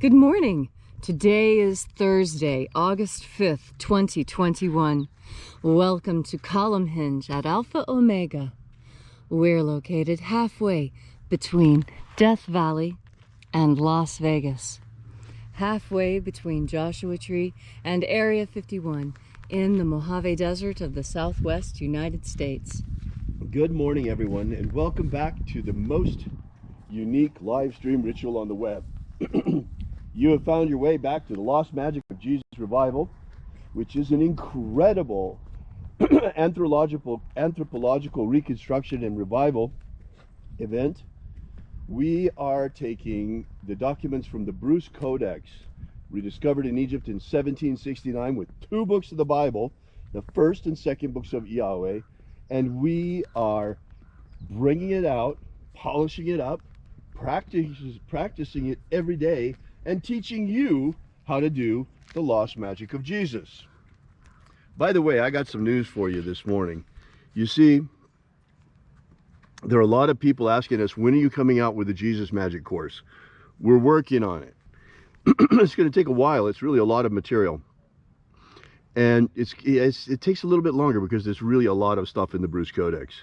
Good morning. Today is Thursday, August 5th, 2021. Welcome to Column Hinge at Alpha Omega. We're located halfway between Death Valley and Las Vegas. Halfway between Joshua Tree and Area 51 in the Mojave Desert of the Southwest United States. Good morning, everyone, and welcome back to the most unique live stream ritual on the web. You have found your way back to the Lost Magic of Jesus Revival, which is an incredible anthropological reconstruction and revival event. We are taking the documents from the Bruce Codex, rediscovered in Egypt in 1769 with two books of the Bible, the first and second books of Yahweh, and we are bringing it out, polishing it up, practicing it every day, and teaching you how to do the lost magic of Jesus. By the way, I got some news for you this morning. You see, there are a lot of people asking us, when are you coming out with the Jesus Magic course? We're working on it. It's going to take a while. It's really a lot of material. And it takes a little bit longer because there's really a lot of stuff in the Bruce Codex.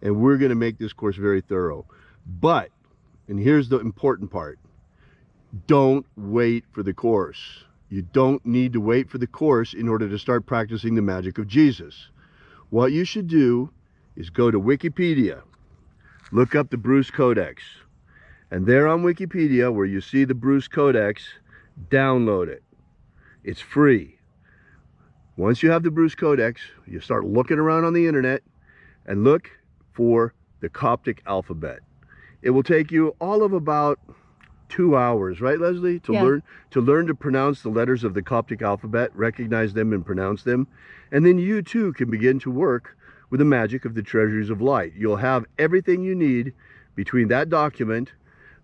And we're going to make this course very thorough. But, and here's the important part, don't wait for the course. You don't need to wait for the course in order to start practicing the magic of Jesus. What you should do is go to Wikipedia, look up the Bruce Codex, and there on Wikipedia where you see the Bruce Codex, download it. It's free. Once you have the Bruce Codex, you start looking around on the internet and look for the Coptic alphabet. It will take you all of about 2 hours, right, Leslie, to learn to pronounce the letters of the Coptic alphabet, recognize them and pronounce them, and then you too can begin to work with the magic of the treasuries of light. You'll have everything you need between that document,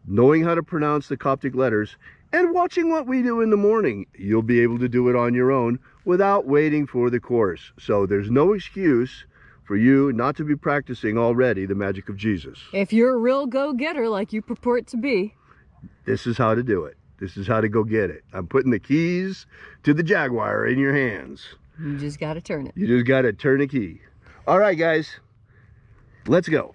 knowing how to pronounce the Coptic letters, and watching what we do in the morning. You'll be able to do it on your own without waiting for the course. So there's no excuse for you not to be practicing already the magic of Jesus. If you're a real go-getter like you purport to be, this is how to do it. This is how to go get it. I'm putting the keys to the Jaguar in your hands. You just got to turn it. You just got to turn a key. All right, guys, let's go.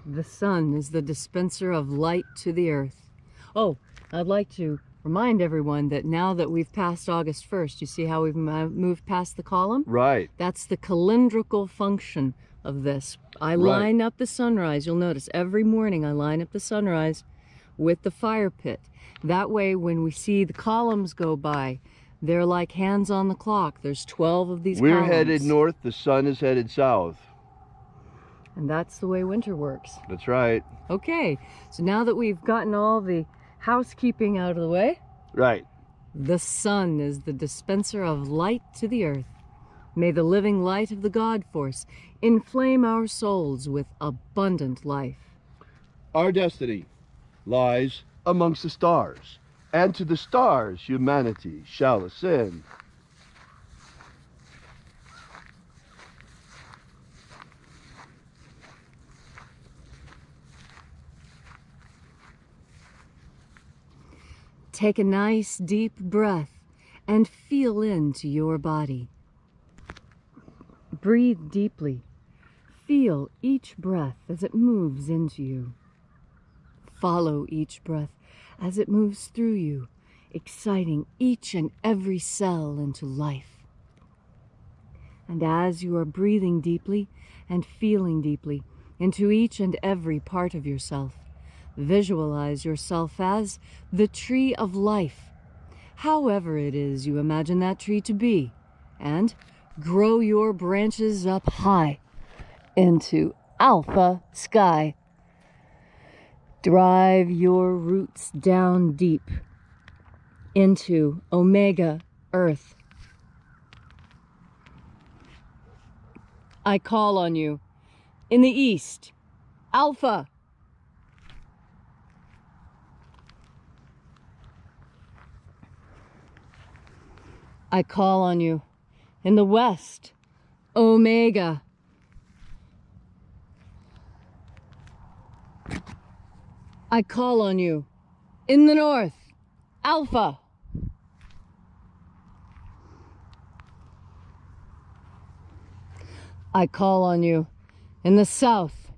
The sun is the dispenser of light to the earth. Oh, I'd like to remind everyone that now that we've passed August 1st, you see how we've moved past the column? Right. That's the calendrical function of this. I line up the sunrise. You'll notice every morning I line up the sunrise with the fire pit. That way when we see the columns go by, they're like hands on the clock. There's 12 of these columns. We're headed north, the sun is headed south. And that's the way winter works. That's right. Okay, so now that we've gotten all the housekeeping out of the way, right, the sun is the dispenser of light to the earth. May the living light of the God force inflame our souls with abundant life. Our destiny lies amongst the stars, and to the stars humanity shall ascend. Take a nice deep breath and feel into your body. Breathe deeply. Feel each breath as it moves into you. Follow each breath as it moves through you, exciting each and every cell into life. And as you are breathing deeply and feeling deeply into each and every part of yourself, visualize yourself as the tree of life, however it is you imagine that tree to be, and grow your branches up high into alpha sky. Drive your roots down deep into omega earth. I call on you in the east, alpha. I call on you in the west, omega. I call on you in the north, Alpha. I call on you in the south,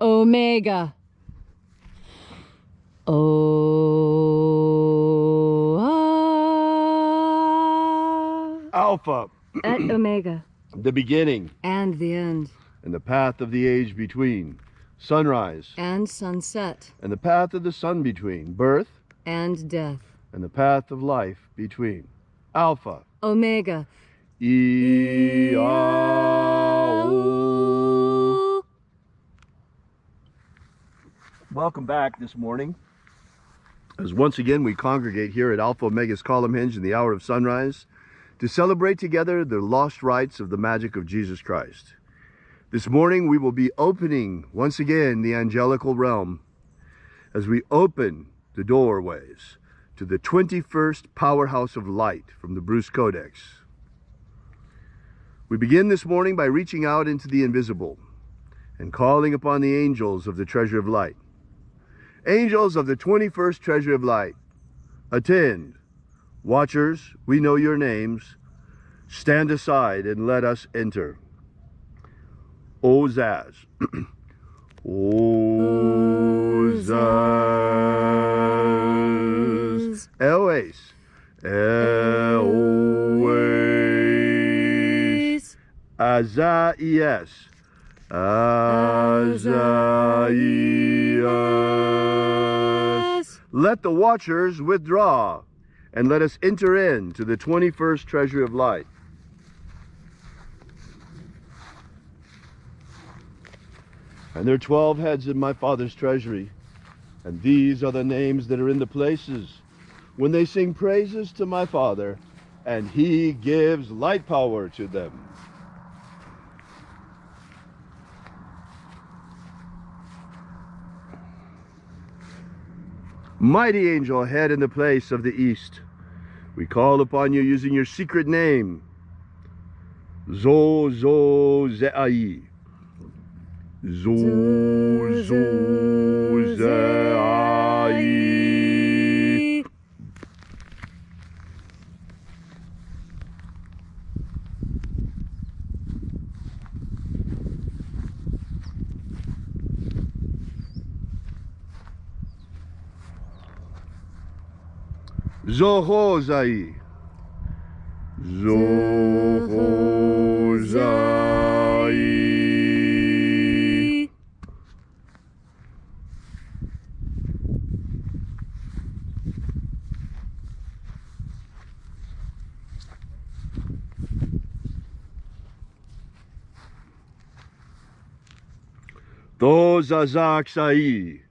Omega. Alpha, At Omega. the beginning And the end. and the path of the age between, sunrise And sunset. and the path of the sun between, birth And death. and the path of life between. Alpha, Omega. E-A-O. Welcome back this morning, as once again we congregate here at Alpha Omega's Column Hinge in the hour of sunrise to celebrate together the lost rites of the magic of Jesus Christ. This morning we will be opening once again the angelical realm as we open the doorways to the 21st powerhouse of light from the Bruce Codex. We begin this morning by reaching out into the invisible and calling upon the angels of the treasure of light. Angels of the 21st treasure of light, attend. Watchers, we know your names. Stand aside and let us enter. Ozaz. Ozaz. Elwes. Elwes. Azaias. Azaias. Let the watchers withdraw, and let us enter into the 21st treasure of light. And there are 12 heads in my Father's treasury, and these are the names that are in the places when they sing praises to my Father, and he gives light power to them. Mighty angel, head in the place of the east, we call upon you using your secret name, Zo-Zo-Ze'ai. Zo-Zo-Ze'ai. Zohozai. Zohozai. Tozazaksai.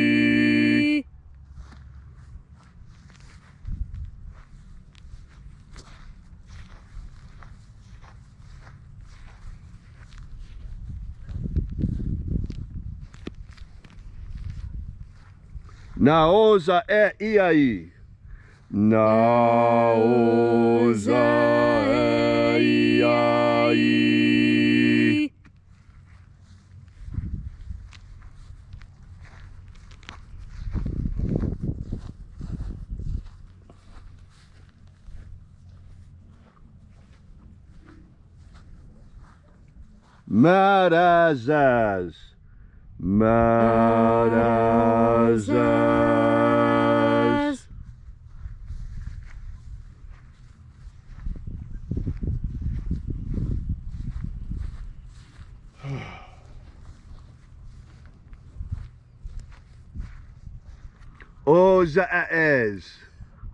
Tozazaksai. Naoza e iai. Naoza e iai. Marazaz. Marazaz. Ozaez.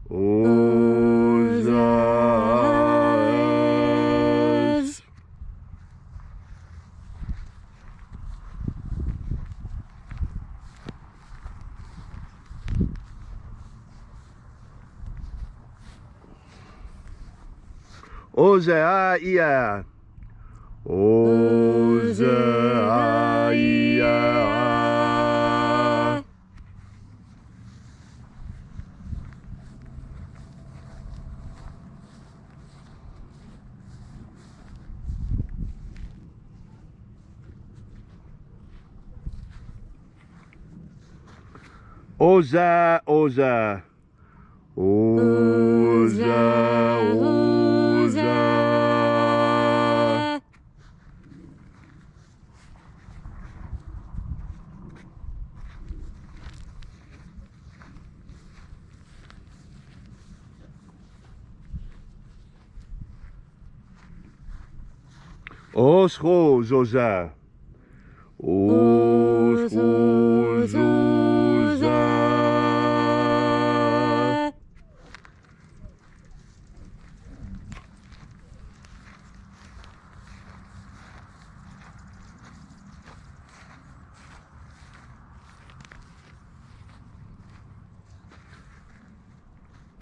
Ozaez. Ozaia. Ozaia. Oza, Oza. Oza, Oza. Osho, Zoza. Osho, Zoza.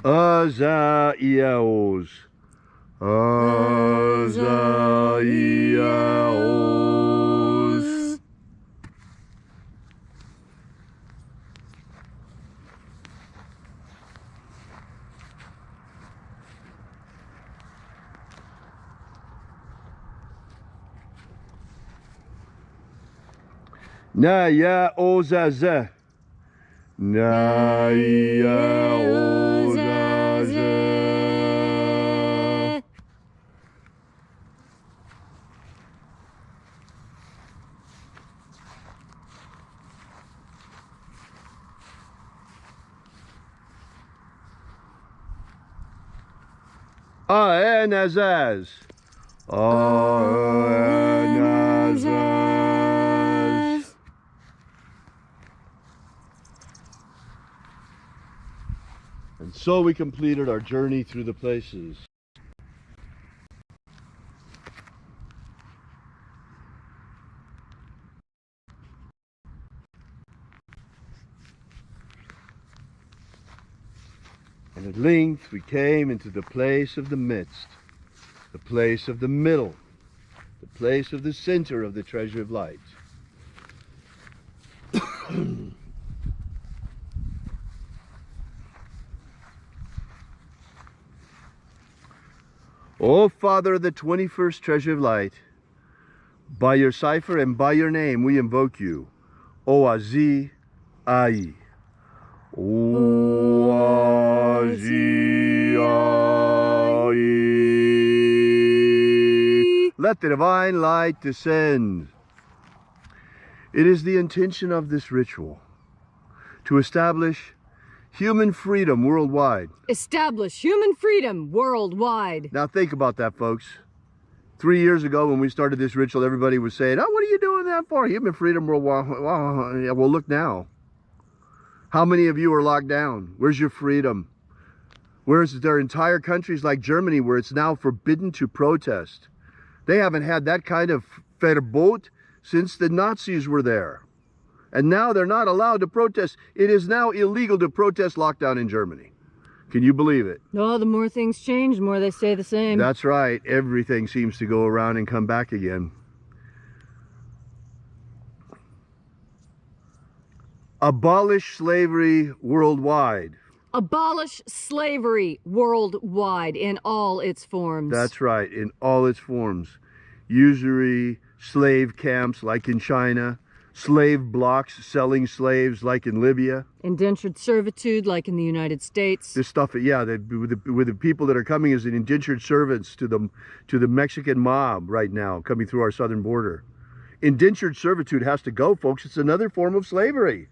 Azaiaos. Azaiaos. Naya Ozaza. Naya Ozaza. Aenazaz. Aenazaz. And so we completed our journey through the places. And at length we came into the place of the midst, the place of the middle, the place of the center of the treasure of light. O Father of the 21st treasure of light, by your cipher and by your name we invoke you. Oazi Ai. Oazi Ai. Let the divine light descend. It is the intention of this ritual to establish human freedom worldwide. Establish human freedom worldwide. Now think about that, folks. 3 years ago when we started this ritual, everybody was saying, oh, what are you doing that for? Human freedom worldwide. Well, look now. How many of you are locked down? Where's your freedom? Whereas there are entire countries like Germany where it's now forbidden to protest. They haven't had that kind of Verbot since the Nazis were there. And now they're not allowed to protest. It is now illegal to protest lockdown in Germany. Can you believe it? No, the more things change, the more they stay the same. That's right. Everything seems to go around and come back again. Abolish slavery worldwide. Abolish slavery worldwide in all its forms. That's right, in all its forms. Usury, slave camps like in China, slave blocks selling slaves like in Libya. Indentured servitude like in the United States. This stuff, yeah, with the people that are coming as indentured servants to the Mexican mob right now coming through our southern border. Indentured servitude has to go, folks. It's another form of slavery.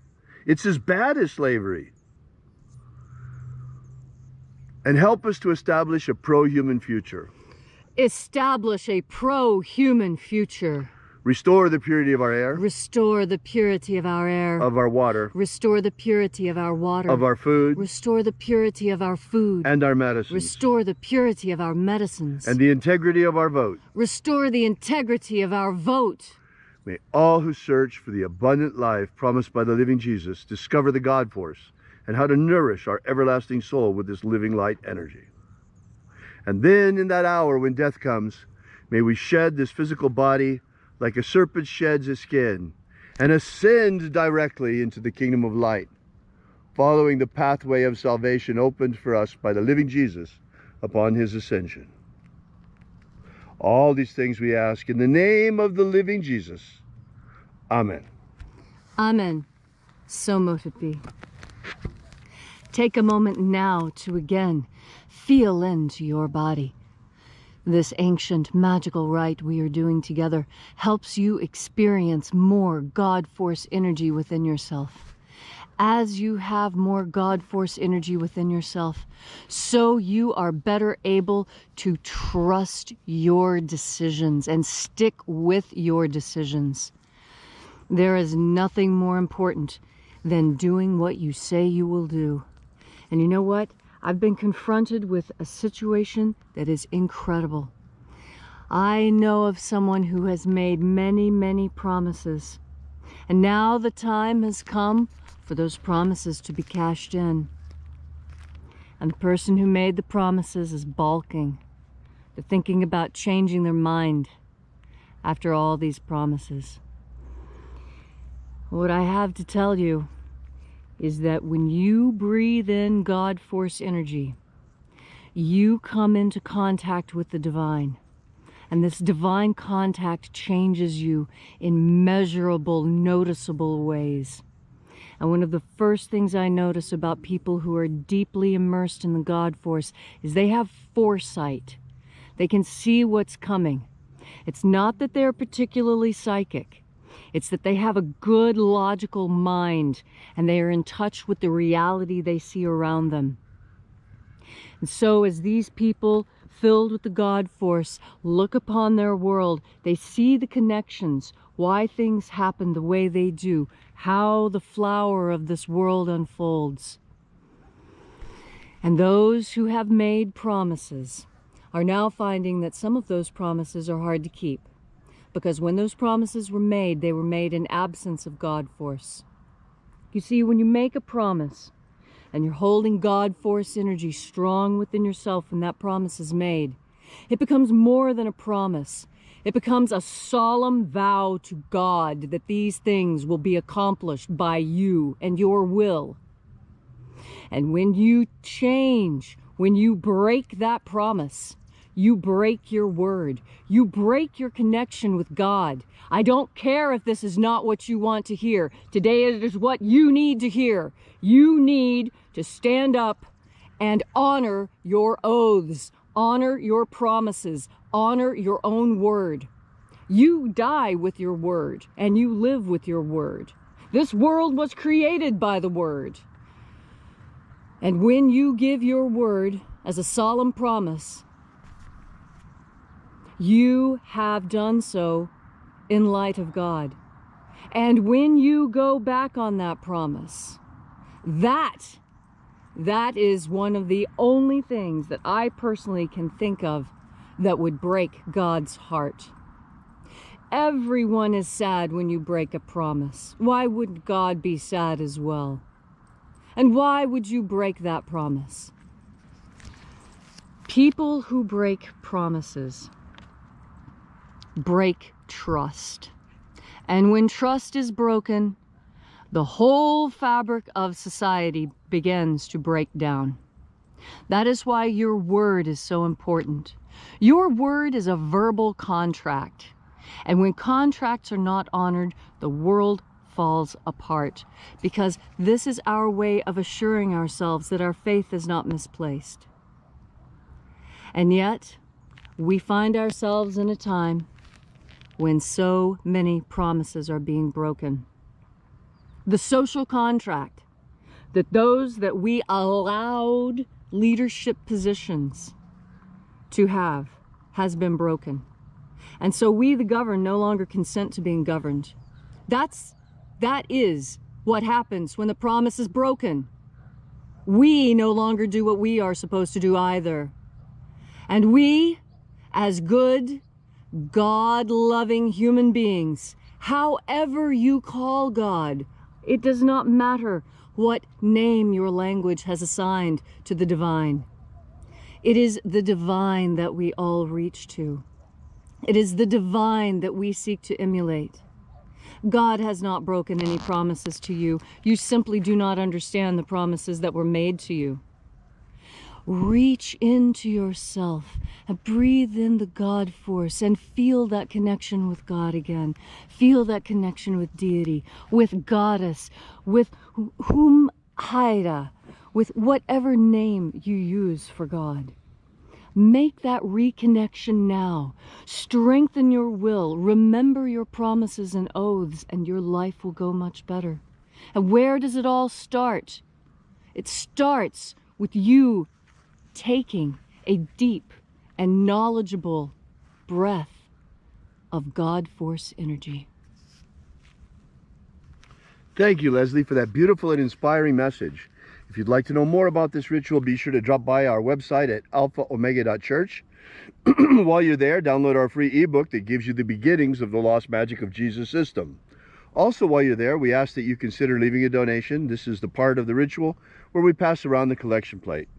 It's as bad as slavery. And help us to establish a pro-human future. Establish a pro-human future. Restore the purity of our air. Restore the purity of our air. Of our water. Restore the purity of our water. Of our food. Restore the purity of our food. And our medicines. Restore the purity of our medicines. And the integrity of our vote. Restore the integrity of our vote. May all who search for the abundant life promised by the living Jesus discover the God force and how to nourish our everlasting soul with this living light energy. And then in that hour when death comes, may we shed this physical body like a serpent sheds his skin and ascend directly into the kingdom of light, following the pathway of salvation opened for us by the living Jesus upon his ascension. All these things we ask in the name of the living Jesus. Amen. Amen. So mote it be. Take a moment now to again feel into your body. This ancient magical rite we are doing together helps you experience more God Force energy within yourself. As you have more God Force energy within yourself, so you are better able to trust your decisions and stick with your decisions. There is nothing more important than doing what you say you will do. And you know what? I've been confronted with a situation that is incredible. I know of someone who has made many, many promises. And now the time has come for those promises to be cashed in. And the person who made the promises is balking. They're thinking about changing their mind after all these promises. What I have to tell you is that when you breathe in God Force energy, you come into contact with the divine. And this divine contact changes you in measurable, noticeable ways. And one of the first things I notice about people who are deeply immersed in the God Force is they have foresight. They can see what's coming. It's not that they're particularly psychic. It's that they have a good logical mind and they are in touch with the reality they see around them. And so as these people filled with the God Force look upon their world, they see the connections, why things happen the way they do, how the flower of this world unfolds. And those who have made promises are now finding that some of those promises are hard to keep. Because when those promises were made, they were made in absence of God Force. You see, when you make a promise and you're holding God Force energy strong within yourself when that promise is made, it becomes more than a promise. It becomes a solemn vow to God that these things will be accomplished by you and your will. And when you change, when you break that promise, you break your word. You break your connection with God. I don't care if this is not what you want to hear. Today it is what you need to hear. You need to stand up and honor your oaths, honor your promises, honor your own word. You die with your word and you live with your word. This world was created by the word. And when you give your word as a solemn promise, you have done so in light of God. And when you go back on that promise, that is one of the only things that I personally can think of that would break God's heart. Everyone is sad when you break a promise. Why would God be sad as well? And why would you break that promise? People who break promises break trust. And when trust is broken, the whole fabric of society begins to break down. That is why your word is so important. Your word is a verbal contract. And when contracts are not honored, the world falls apart. Because this is our way of assuring ourselves that our faith is not misplaced. And yet, we find ourselves in a time when so many promises are being broken. The social contract that those that we allowed leadership positions to have has been broken. And so we, the governed, no longer consent to being governed. That is what happens when the promise is broken. We no longer do what we are supposed to do either. And we, as good, God-loving human beings, however you call God, it does not matter what name your language has assigned to the divine. It is the divine that we all reach to. It is the divine that we seek to emulate. God has not broken any promises to you. You simply do not understand the promises that were made to you. Reach into yourself and breathe in the God Force and feel that connection with God again. Feel that connection with deity, with goddess, with whom Haida, with whatever name you use for God. Make that reconnection now. Strengthen your will. Remember your promises and oaths, and your life will go much better. And where does it all start? It starts with you taking a deep and knowledgeable breath of God Force energy. Thank you, Leslie, for that beautiful and inspiring message. If you'd like to know more about this ritual, be sure to drop by our website at alphaomega.church. While you're there, download our free ebook that gives you the beginnings of the Lost Magic of Jesus system. Also, while you're there, we ask that you consider leaving a donation. This is the part of the ritual where we pass around the collection plate.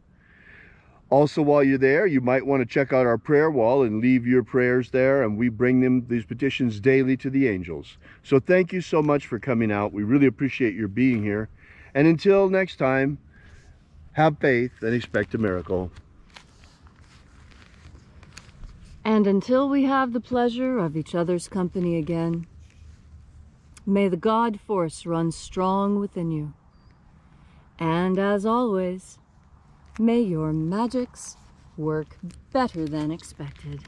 Also, while you're there, you might want to check out our prayer wall and leave your prayers there, and we bring these petitions daily to the angels. So thank you so much for coming out. We really appreciate your being here. And until next time, have faith and expect a miracle. And until we have the pleasure of each other's company again, may the God Force run strong within you. And as always, may your magics work better than expected.